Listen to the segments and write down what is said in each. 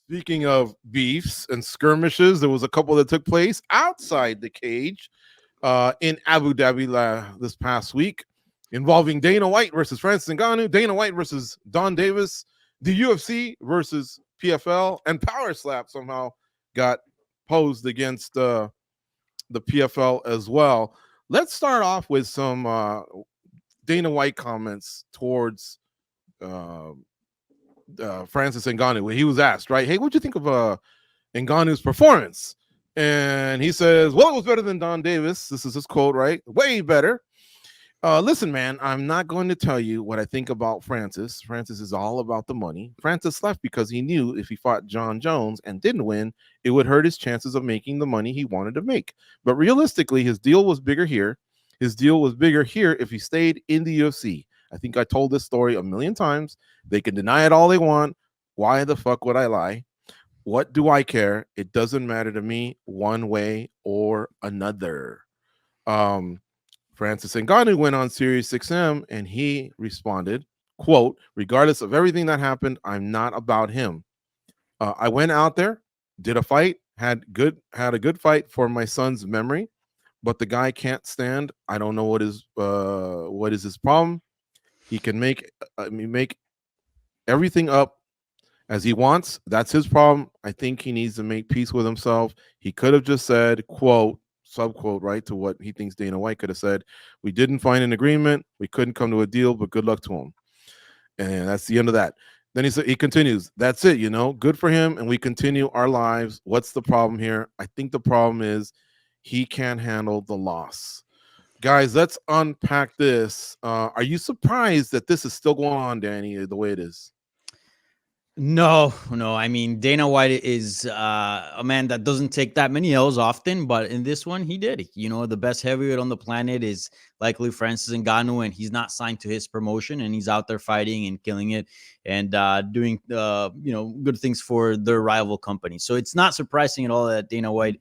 Speaking of beefs and skirmishes, there was a couple that took place outside the cage in Abu Dhabi this past week, involving Dana White versus Francis Ngannou, Dana White versus Donn Davis, the UFC versus PFL, and Power Slap somehow got posed against the PFL as well. Let's start off with some Dana White comments towards uh, Francis Ngannou when he was asked, right? Hey, what'd you think of Ngannou's performance? And he says, well, it was better than Donn Davis. This is his quote, right? Way better. Listen, man, I'm not going to tell you what I think about Francis. Francis is all about the money. Francis left because he knew if he fought John Jones and didn't win, it would hurt his chances of making the money he wanted to make. But realistically, his deal was bigger here. His deal was bigger here if he stayed in the UFC. I think I told this story a million times. They can deny it all they want. Why the fuck would I lie? What do I care? It doesn't matter to me one way or another. Francis Ngannou went on Sirius XM and he responded, quote, regardless of everything that happened, I'm not about him. I went out there, did a fight, had a good fight for my son's memory, but the guy can't stand. I don't know what is his problem. He can make everything up as he wants. That's his problem. I think he needs to make peace with himself. He could have just said, quote, subquote, right, to what he thinks Dana White could have said. We didn't find an agreement. We couldn't come to a deal, but good luck to him. And that's the end of that. Then he continues, that's it, good for him. And we continue our lives. What's the problem here? I think the problem is he can't handle the loss. Guys, let's unpack this. Are you surprised that this is still going on, Danny, the way it is? No. I mean, Dana White is a man that doesn't take that many L's often, but in this one, he did. The best heavyweight on the planet is likely Francis Ngannou, and he's not signed to his promotion, and he's out there fighting and killing it and doing, good things for their rival company. So it's not surprising at all that Dana White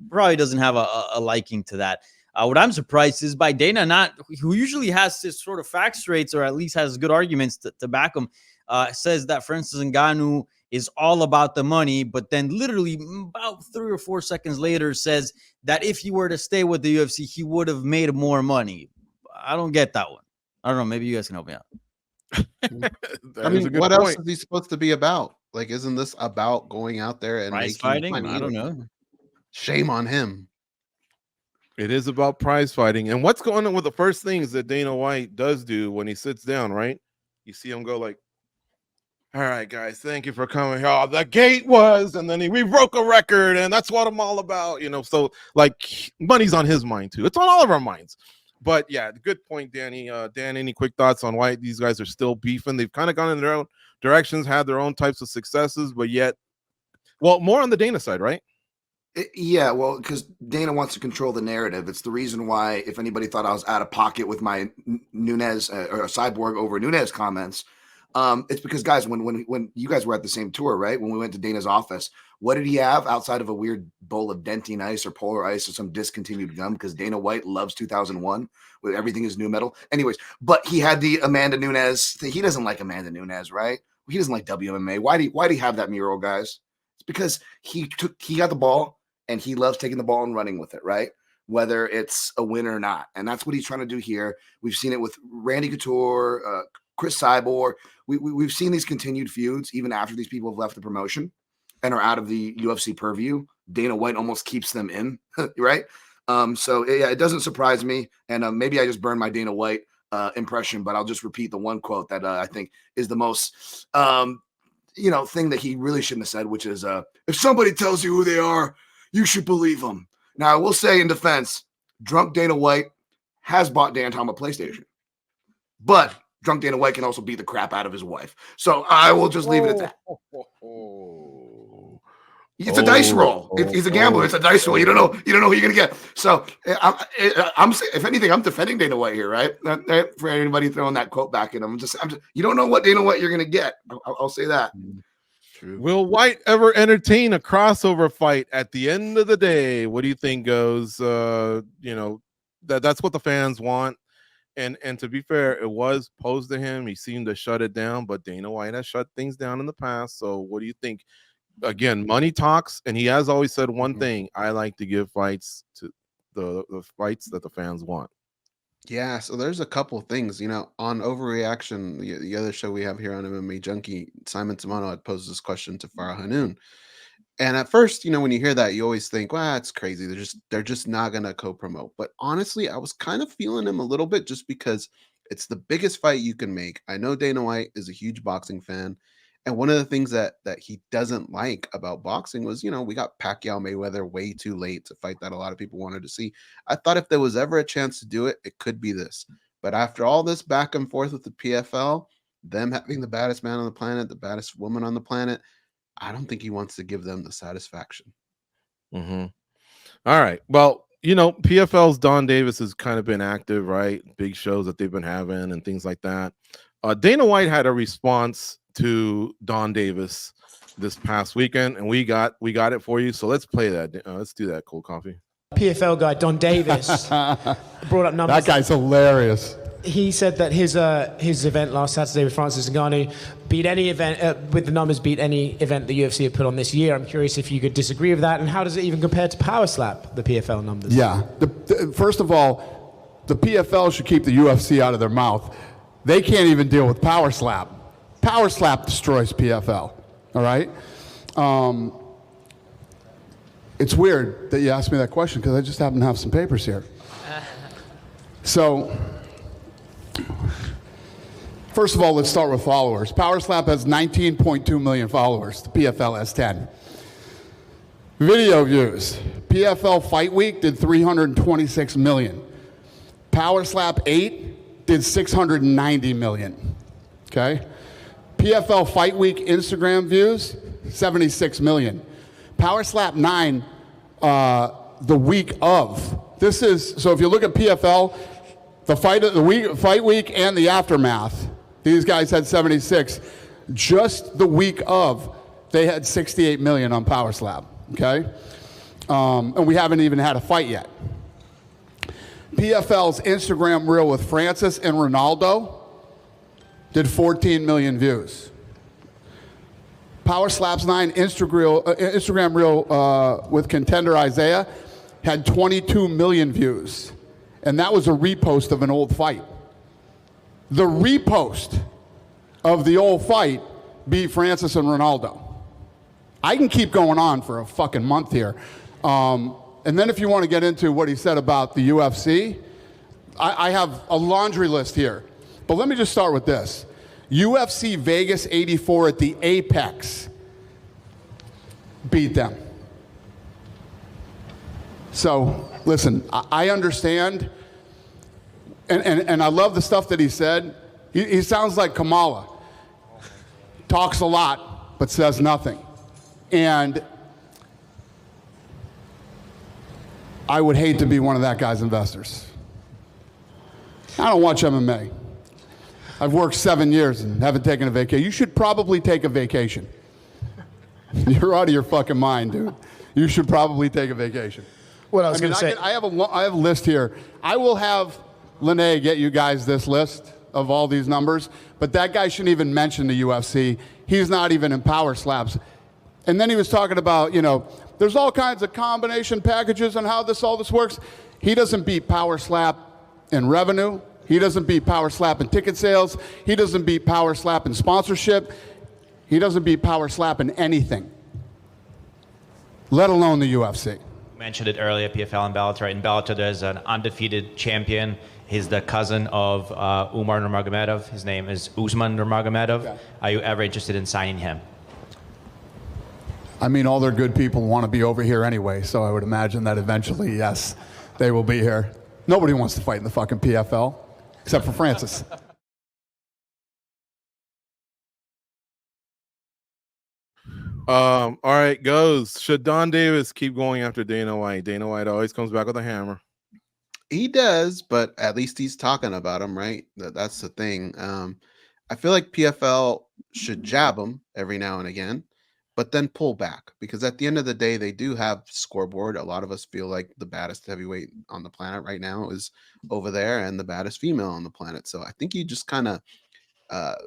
probably doesn't have a liking to that. What I'm surprised is by Dana, who usually has this sort of facts rates or at least has good arguments to back him. Says that Francis Ngannou is all about the money, but then literally about 3 or 4 seconds later says that if he were to stay with the UFC, he would have made more money. I don't get that one. I don't know. Maybe you guys can help me out. I mean, what else is he supposed to be about? Like, isn't this about going out there and prize fighting? Money? I don't know. Shame on him. It is about prize fighting. And what's going on with the first things that Dana White does do when he sits down, right? You see him go like, all right, guys, thank you for coming. Oh, the gate was, and then we broke a record, and that's what I'm all about, So, like, money's on his mind, too. It's on all of our minds. But, yeah, good point, Danny. Dan, any quick thoughts on why these guys are still beefing? They've kind of gone in their own directions, had their own types of successes, but yet, well, more on the Dana side, right? Yeah, well, because Dana wants to control the narrative. It's the reason why, if anybody thought I was out of pocket with my Nunes or Cyborg over Nunes comments, it's because, guys, when you guys were at the same tour, right? When we went to Dana's office, what did he have outside of a weird bowl of Dentine ice or Polar ice or some discontinued gum? Because Dana White loves 2001, where everything is new metal. Anyways, but he had the Amanda Nunes thing. He doesn't like Amanda Nunes, right? He doesn't like WMMA. Why do he have that mural, guys? It's because he got the ball and he loves taking the ball and running with it, right? Whether it's a win or not. And that's what he's trying to do here. We've seen it with Randy Couture, Chris Cyborg. We've seen these continued feuds even after these people have left the promotion and are out of the UFC purview. Dana White almost keeps them in, right? So yeah, it doesn't surprise me. And maybe I just burned my Dana White impression, but I'll just repeat the one quote that I think is the most, thing that he really shouldn't have said, which is, if somebody tells you who they are, you should believe them. Now, I will say in defense, drunk Dana White has bought Dan Tom a PlayStation, but drunk Dana White can also beat the crap out of his wife. So I will just leave it at that. It's a dice roll. He's a gambler. It's a dice roll. You don't know who you're gonna get. So I'm if anything, I'm defending Dana White here, right? For anybody throwing that quote back at him, I'm just you don't know what Dana White you're gonna get. I'll say that. True. Will White ever entertain a crossover fight at the end of the day? What do you think goes? That's what the fans want. And to be fair, it was posed to him. He seemed to shut it down, but Dana White has shut things down in the past. So what do you think? again, money talks, and he has always said one thing: I like to give fights to the fights that the fans want. Yeah, so there's a couple things, on overreaction. The other show we have here on MMA Junkie, Simon Simano had posed this question to Farah Hanoun. And at first, when you hear that, you always think, well, it's crazy. They're just not gonna co-promote. But honestly, I was kind of feeling him a little bit just because it's the biggest fight you can make. I know Dana White is a huge boxing fan. And one of the things that he doesn't like about boxing was, we got Pacquiao Mayweather way too late to fight that a lot of people wanted to see. I thought if there was ever a chance to do it, it could be this. But after all this back and forth with the PFL, them having the baddest man on the planet, the baddest woman on the planet, I don't think he wants to give them the satisfaction. Mm-hmm. All right. Well, PFL's Donn Davis has kind of been active, right? Big shows that they've been having and things like that. Dana White had a response to Donn Davis this past weekend, and we got it for you. So let's play that. Let's do that. Cold Coffee. PFL guy Donn Davis brought up numbers. That guy's hilarious. He said that his event last Saturday with Francis Ngannou beat any event with the numbers, beat any event the UFC had put on this year. I'm curious if you could disagree with that, and how does it even compare to Power Slap, the PFL numbers? Yeah. First of all, the PFL should keep the UFC out of their mouth. They can't even deal with Power Slap. Power Slap destroys PFL. All right. It's weird that you asked me that question because I just happen to have some papers here. So, first of all, let's start with followers. Power Slap has 19.2 million followers. The PFL has 10. Video views. PFL Fight Week did 326 million. Power Slap 8 did 690 million. Okay? PFL Fight Week Instagram views, 76 million. Power Slap 9, the week of. This is, so if you look at PFL, the fight week and the aftermath, these guys had 76. Just the week of, they had 68 million on Power Slap, okay? And we haven't even had a fight yet. PFL's Instagram reel with Francis and Ronaldo did 14 million views. Power Slap's 9 Instagram reel with contender Isaiah had 22 million views. And that was a repost of an old fight. The repost of the old fight beat Francis and Ronaldo. I can keep going on for a fucking month here. And then if you want to get into what he said about the UFC, I have a laundry list here. But let me just start with this. UFC Vegas 84 at the Apex beat them. So, listen, I understand, and I love the stuff that he said. He sounds like Kamala. Talks a lot, but says nothing. And I would hate to be one of that guy's investors. I don't watch MMA. I've worked 7 years and haven't taken a vacation. You should probably take a vacation. You're out of your fucking mind, dude. You should probably take a vacation. What I was going to say. I have a list here. I will have Lene get you guys this list of all these numbers, but that guy shouldn't even mention the UFC. He's not even in Power Slaps. And then he was talking about, there's all kinds of combination packages and how all this works. He doesn't beat Power Slap in revenue. He doesn't beat Power Slap in ticket sales. He doesn't beat Power Slap in sponsorship. He doesn't beat Power Slap in anything, let alone the UFC. Mentioned it earlier, PFL and Bellator. In Bellator, there's an undefeated champion. He's the cousin of Umar Nurmagomedov. His name is Usman Nurmagomedov. Okay. Are you ever interested in signing him? I mean, all their good people want to be over here anyway, so I would imagine that eventually, yes, they will be here. Nobody wants to fight in the fucking PFL, except for Francis. All right, goes. Should Donn Davis keep going after Dana White? Dana White always comes back with a hammer. He does, but at least he's talking about him, right? That's the thing. I feel like PFL should jab him every now and again, but then pull back, because at the end of the day, they do have scoreboard. A lot of us feel like the baddest heavyweight on the planet right now is over there and the baddest female on the planet. So I think you just kind of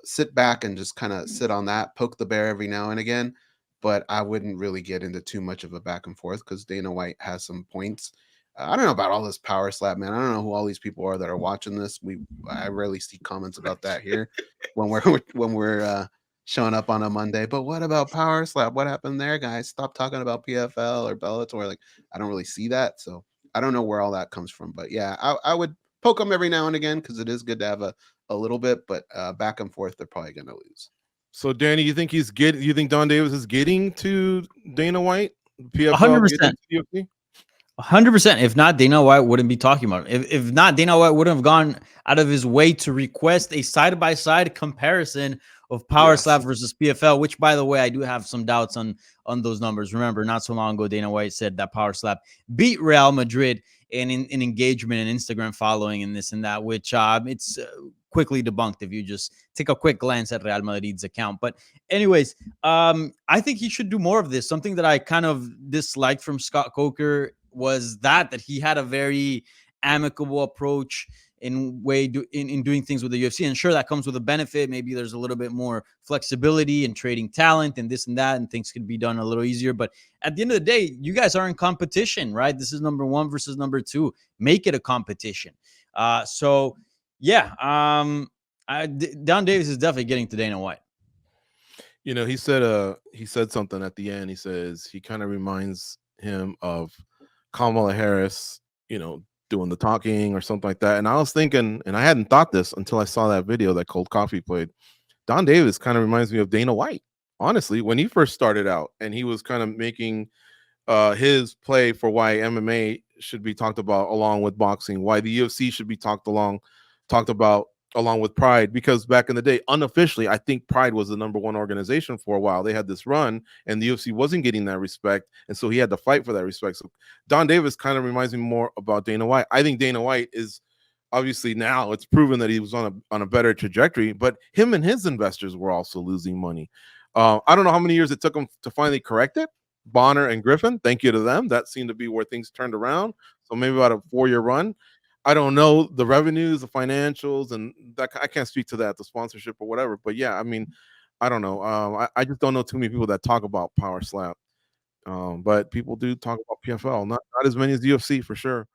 sit back and just kind of sit on that, poke the bear every now and again. but I wouldn't really get into too much of a back and forth because Dana White has some points. I don't know about all this power slap, man. I don't know who all these people are that are watching this. I rarely see comments about that here when we're showing up on a Monday. But what about power slap? What happened there, guys? Stop talking about PFL or Bellator. Like, I don't really see that, so I don't know where all that comes from. But yeah, I would poke them every now and again because it is good to have a little bit. But back and forth, they're probably gonna lose. So, Danny, you think you think Donn Davis is getting to Dana White? PFL 100%. 100%. If not, Dana White wouldn't be talking about it. If not, Dana White wouldn't have gone out of his way to request a side-by-side comparison of Power Slap versus PFL, which, by the way, I do have some doubts on those numbers. Remember, not so long ago, Dana White said that Power Slap beat Real Madrid in engagement and Instagram following and this and that, which it's quickly debunked if you just take a quick glance at Real Madrid's account. But anyways, I think he should do more of this. Something that I kind of disliked from Scott Coker was that he had a very amicable approach in doing things with the UFC. And sure, that comes with a benefit. Maybe there's a little bit more flexibility in trading talent and this and that, and things could be done a little easier. But at the end of the day, you guys are in competition, right? This is number 1 versus number 2. Make it a competition. So yeah, Donn Davis is definitely getting to Dana White. You know, he said something at the end. He says he kind of reminds him of Kamala Harris, you know, doing the talking or something like that. And I was thinking, and I hadn't thought this until I saw that video that Cold Coffee played. Donn Davis kind of reminds me of Dana White, honestly, when he first started out, and he was kind of making his play for why MMA should be talked about along with boxing, why the UFC should be talked about along with Pride, because back in the day, unofficially, I think Pride was the number 1 organization for a while. They had this run, and the UFC wasn't getting that respect, and so he had to fight for that respect. So Donn Davis kind of reminds me more about Dana White. I think Dana White is obviously, now it's proven that he was on a better trajectory, but him and his investors were also losing money. I don't know how many years it took him to finally correct it. Bonner and Griffin, thank you to them. That seemed to be where things turned around. So maybe about a 4-year run. I don't know the revenues, the financials, and that I can't speak to that, the sponsorship or whatever. But yeah, I mean, I don't know. I just don't know too many people that talk about Power Slap. But people do talk about PFL, not as many as UFC for sure.